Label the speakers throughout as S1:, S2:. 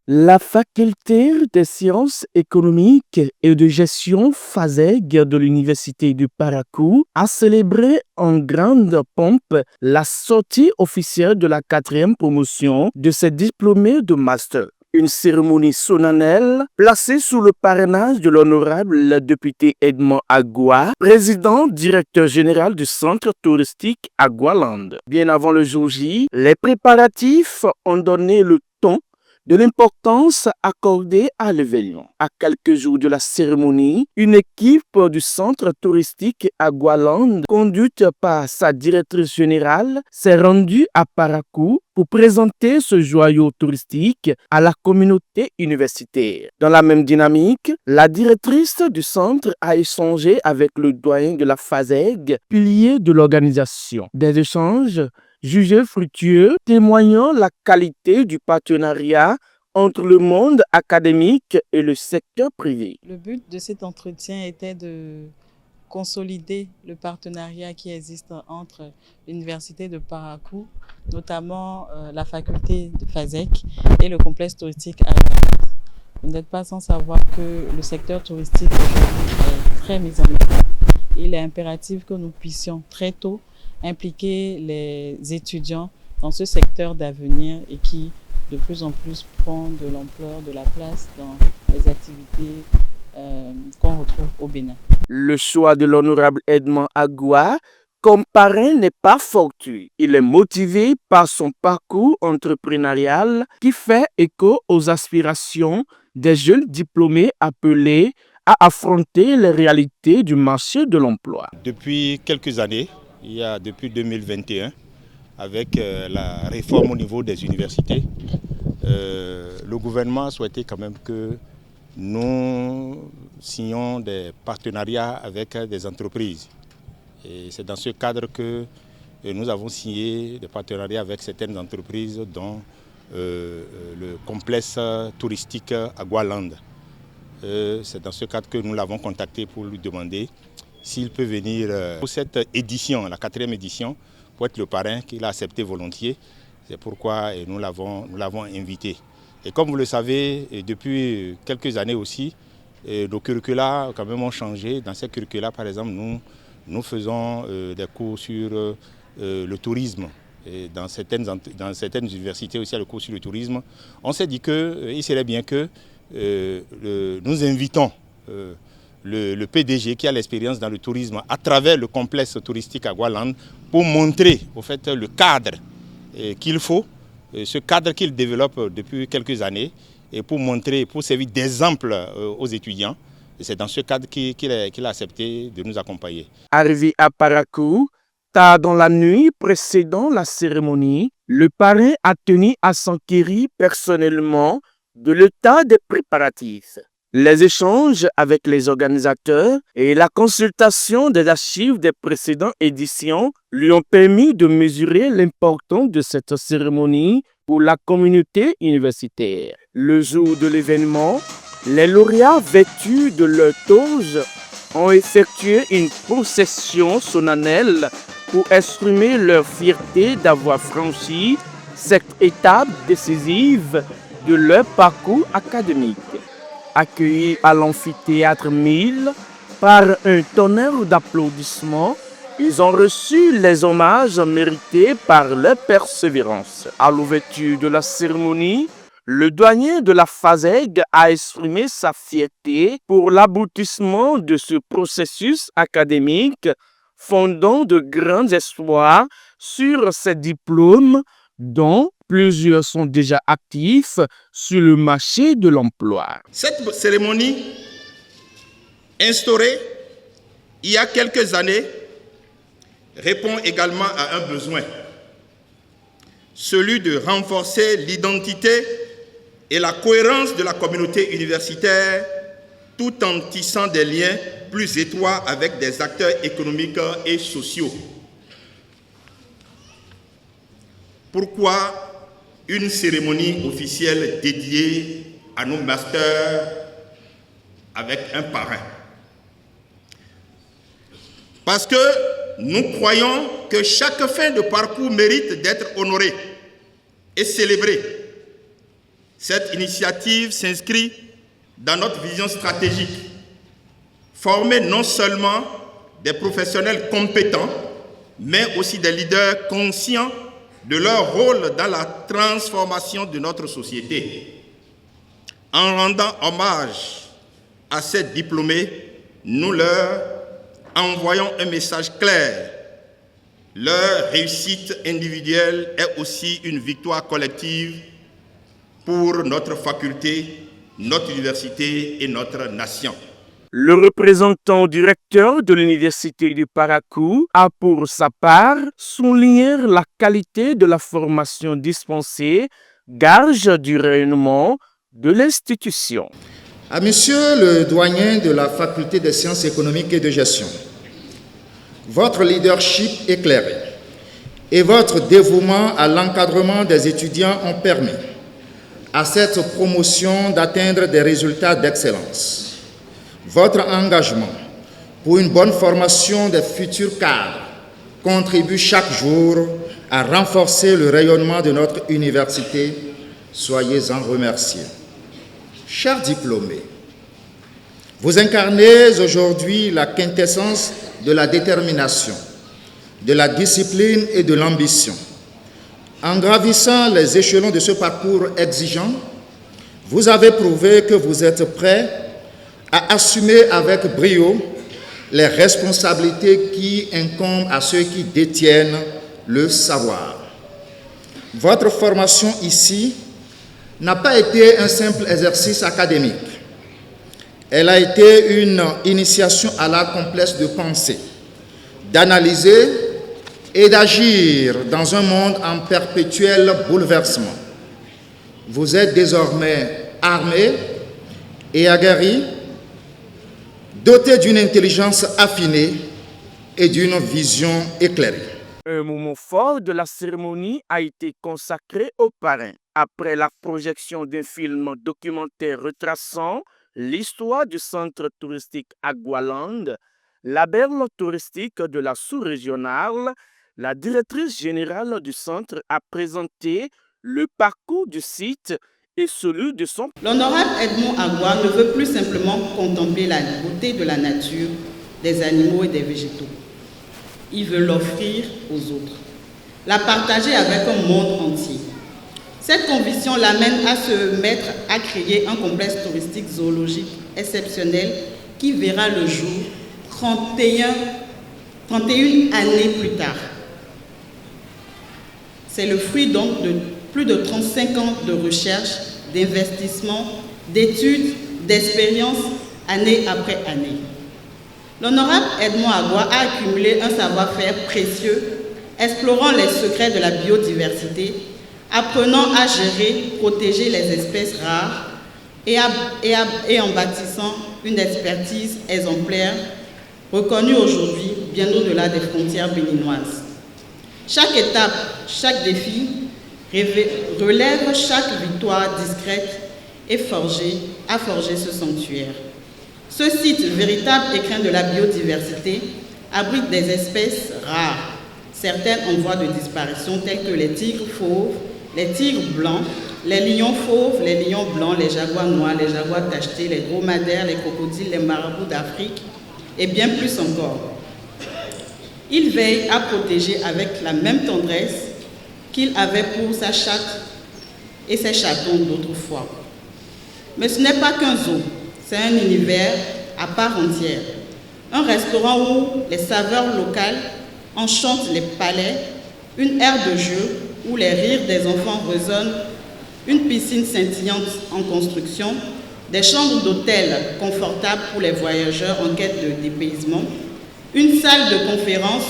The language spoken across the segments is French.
S1: La faculté des sciences économiques et de gestion FASEG de l'Université de Parakou a célébré en grande pompe la sortie officielle de la 4e promotion de ses diplômés de master. Une cérémonie solennelle placée sous le parrainage de l'honorable député Edmond Agua, président directeur général du centre touristique Agualand. Bien avant le jour J, les préparatifs ont donné le ton de l'importance accordée à l'événement. À quelques jours de la cérémonie, une équipe du centre touristique Agualand, conduite par sa directrice générale, s'est rendue à Parakou pour présenter ce joyau touristique à la communauté universitaire. Dans la même dynamique, la directrice du centre a échangé avec le doyen de la FASEG, pilier de l'organisation. Des échanges jugés fructueux, témoignant la qualité du partenariat entre le monde académique et le secteur privé.
S2: Le but de cet entretien était de consolider le partenariat qui existe entre l'Université de Parakou, notamment la faculté de FASEG et le complexe touristique Agualand. Vous n'êtes pas sans savoir que le secteur touristique aujourd'hui est très mis en avant. Il est impératif que nous puissions très tôt impliquer les étudiants dans ce secteur d'avenir et qui de plus en plus prend de l'ampleur, de la place dans les activités qu'on retrouve au Bénin.
S1: Le choix de l'honorable Edmond Agua comme parrain n'est pas fortuit. Il est motivé par son parcours entrepreneurial qui fait écho aux aspirations des jeunes diplômés appelés à affronter les réalités du marché de l'emploi.
S3: Depuis quelques années, depuis 2021, avec la réforme au niveau des universités, le gouvernement a souhaité quand même que nous signions des partenariats avec des entreprises. Et c'est dans ce cadre que nous avons signé des partenariats avec certaines entreprises, dont le complexe touristique Agualand. C'est dans ce cadre que nous l'avons contacté pour lui demander s'il peut venir pour cette édition, la 4e édition, pour être le parrain, qu'il a accepté volontiers. C'est pourquoi nous l'avons invité. Et comme vous le savez, depuis quelques années aussi, nos curricula quand même ont changé. Dans ces curricula, par exemple, nous faisons des cours sur le tourisme. Et dans certaines universités aussi, il y a le cours sur le tourisme. On s'est dit qu'il serait bien que nous invitons le PDG qui a l'expérience dans le tourisme à travers le complexe touristique Agualand pour montrer au fait le cadre qu'il faut, ce cadre qu'il développe depuis quelques années, et pour montrer, pour servir d'exemple aux étudiants. Et c'est dans ce cadre qu'il a accepté de nous accompagner.
S1: Arrivé à Parakou, tard dans la nuit précédant la cérémonie, le parrain a tenu à s'enquérir personnellement de l'état des préparatifs. Les échanges avec les organisateurs et la consultation des archives des précédentes éditions lui ont permis de mesurer l'importance de cette cérémonie pour la communauté universitaire. Le jour de l'événement, les lauréats vêtus de leur toge ont effectué une procession solennelle pour exprimer leur fierté d'avoir franchi cette étape décisive de leur parcours académique. Accueillis à l'amphithéâtre 1000 par un tonnerre d'applaudissements, ils ont reçu les hommages mérités par leur persévérance. À l'ouverture de la cérémonie, le doyen de la FASEG a exprimé sa fierté pour l'aboutissement de ce processus académique, fondant de grands espoirs sur ces diplômes dont plusieurs sont déjà actifs sur le marché de l'emploi.
S4: Cette cérémonie, instaurée il y a quelques années, répond également à un besoin, celui de renforcer l'identité et la cohérence de la communauté universitaire tout en tissant des liens plus étroits avec des acteurs économiques et sociaux. Pourquoi une cérémonie officielle dédiée à nos masters avec un parrain? Parce que nous croyons que chaque fin de parcours mérite d'être honorée et célébrée. Cette initiative s'inscrit dans notre vision stratégique. Former non seulement des professionnels compétents, mais aussi des leaders conscients de leur rôle dans la transformation de notre société. En rendant hommage à ces diplômés, nous leur envoyons un message clair. Leur réussite individuelle est aussi une victoire collective pour notre faculté, notre université et notre nation.
S1: Le représentant du recteur de l'Université du Paracou a pour sa part souligné la qualité de la formation dispensée, gage du rayonnement de l'institution.
S5: À Monsieur le doyen de la Faculté des sciences économiques et de gestion, votre leadership éclairé et votre dévouement à l'encadrement des étudiants ont permis à cette promotion d'atteindre des résultats d'excellence. Votre engagement pour une bonne formation des futurs cadres contribue chaque jour à renforcer le rayonnement de notre université. Soyez-en remerciés. Chers diplômés, vous incarnez aujourd'hui la quintessence de la détermination, de la discipline et de l'ambition. En gravissant les échelons de ce parcours exigeant, vous avez prouvé que vous êtes prêts à assumer avec brio les responsabilités qui incombent à ceux qui détiennent le savoir. Votre formation ici n'a pas été un simple exercice académique. Elle a été une initiation à l'art complexe de penser, d'analyser et d'agir dans un monde en perpétuel bouleversement. Vous êtes désormais armés et aguerris, dotés d'une intelligence affinée et d'une vision éclairée.
S1: Un moment fort de la cérémonie a été consacré au parrain. Après la projection d'un film documentaire retraçant l'histoire du centre touristique Agualand, label touristique de la sous-régionale, la directrice générale du centre a présenté le parcours du site et celui de son...
S6: L'honorable Edmond Agua ne veut plus simplement contempler la beauté de la nature, des animaux et des végétaux. Il veut l'offrir aux autres, la partager avec un monde entier. Cette conviction l'amène à se mettre à créer un complexe touristique zoologique exceptionnel qui verra le jour 31 années plus tard. C'est le fruit donc de plus de 35 ans de recherche, d'investissement, d'études, d'expériences, année après année. L'honorable Edmond Agua a accumulé un savoir-faire précieux, explorant les secrets de la biodiversité, apprenant à gérer, protéger les espèces rares et en bâtissant une expertise exemplaire reconnue aujourd'hui bien au-delà des frontières béninoises. Chaque étape, chaque défi relève chaque victoire discrète et a forgé ce sanctuaire. Ce site, véritable écrin de la biodiversité, abrite des espèces rares, certaines en voie de disparition, telles que les tigres fauves, les tigres blancs, les lions fauves, les lions blancs, les jaguars noirs, les jaguars tachetés, les dromadaires, les crocodiles, les marabouts d'Afrique et bien plus encore. Il veille à protéger avec la même tendresse qu'il avait pour sa chatte et ses chatons d'autrefois. Mais ce n'est pas qu'un zoo, c'est un univers à part entière. Un restaurant où les saveurs locales enchantent les palais, une aire de jeu où les rires des enfants résonnent, une piscine scintillante en construction, des chambres d'hôtel confortables pour les voyageurs en quête de dépaysement, une salle de conférence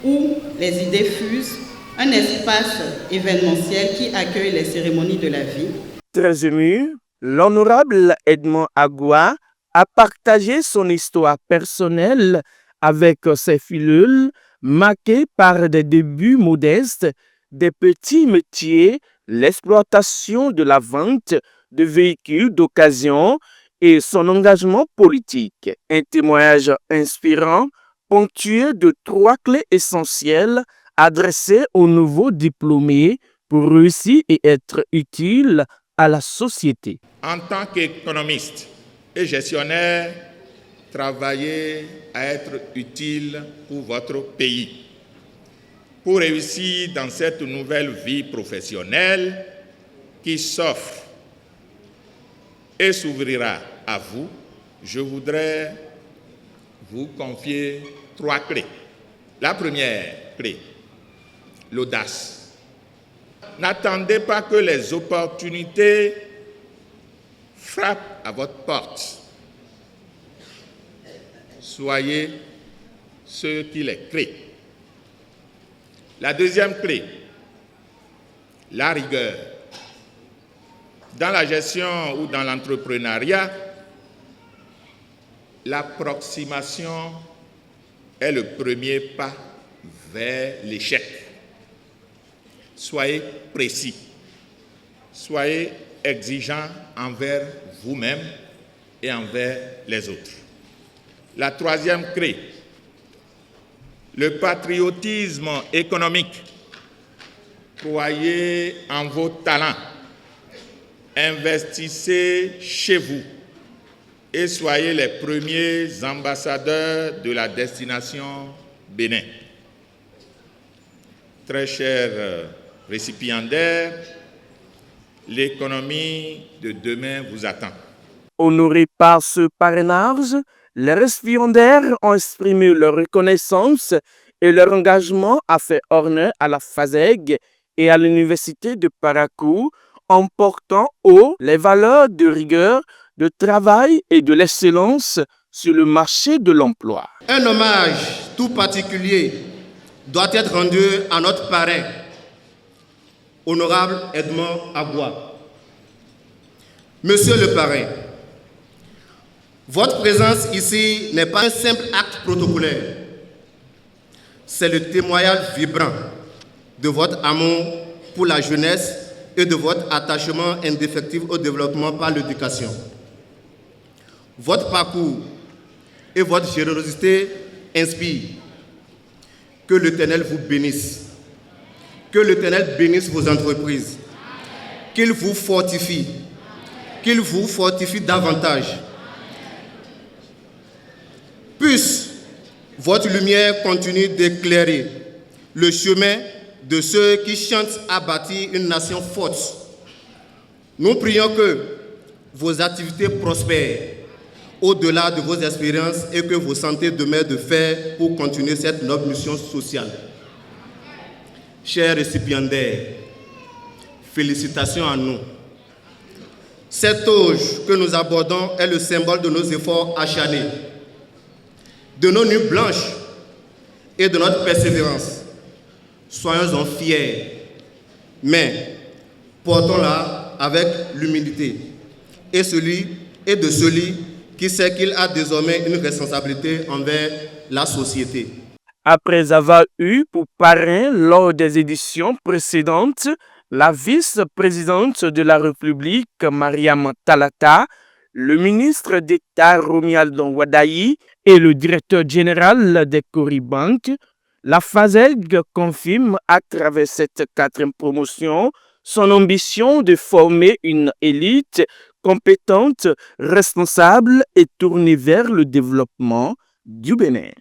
S6: où les idées fusent, un espace événementiel qui accueille les cérémonies de la vie.
S1: Très ému, l'honorable Edmond Agua a partagé son histoire personnelle avec ses filules marquées par des débuts modestes, des petits métiers, l'exploitation de la vente de véhicules d'occasion et son engagement politique. Un témoignage inspirant, ponctué de 3 clés essentielles adressées aux nouveaux diplômés pour réussir et être utile à la société.
S4: En tant qu'économiste et gestionnaire, travaillez à être utile pour votre pays. Pour réussir dans cette nouvelle vie professionnelle qui s'offre et s'ouvrira à vous, je voudrais vous confier 3 clés. La première clé, l'audace. N'attendez pas que les opportunités frappent à votre porte. Soyez ceux qui les créent. La deuxième clé, la rigueur. Dans la gestion ou dans l'entrepreneuriat, l'approximation est le premier pas vers l'échec. Soyez précis, soyez exigeant envers vous-même et envers les autres. La troisième clé, le patriotisme économique. Croyez en vos talents, investissez chez vous et soyez les premiers ambassadeurs de la destination Bénin. Très chers récipiendaires, l'économie de demain vous attend.
S1: Honorés par ce parrainage, les récipiendaires ont exprimé leur reconnaissance et leur engagement à faire honneur à la FASEG et à l'Université de Parakou en portant haut les valeurs de rigueur, de travail et de l'excellence sur le marché de l'emploi.
S7: Un hommage tout particulier doit être rendu à notre parrain, honorable Edmond Agua. Monsieur le parrain, votre présence ici n'est pas un simple acte protocolaire. C'est le témoignage vibrant de votre amour pour la jeunesse et de votre attachement indéfectible au développement par l'éducation. Votre parcours et votre générosité inspirent. Que l'Éternel vous bénisse. Que l'Éternel bénisse vos entreprises. Qu'il vous fortifie. Qu'il vous fortifie davantage. Puisse votre lumière continue d'éclairer le chemin de ceux qui chantent à bâtir une nation forte. Nous prions que vos activités prospèrent au-delà de vos expériences et que vous sentez de main de fer pour continuer cette noble mission sociale. Chers récipiendaires, félicitations à nous. Cette auge que nous abordons est le symbole de nos efforts acharnés, de nos nuits blanches et de notre persévérance. Soyons-en fiers, mais portons-la avec l'humilité et de celui qui sait qu'il a désormais une responsabilité envers la société.
S1: Après avoir eu pour parrain lors des éditions précédentes la vice-présidente de la République, Mariam Talata, le ministre d'État Romualdo Wadayi et le directeur général des Coribank, la FASEG confirme à travers cette 4e promotion son ambition de former une élite compétente, responsable et tournée vers le développement du Bénin.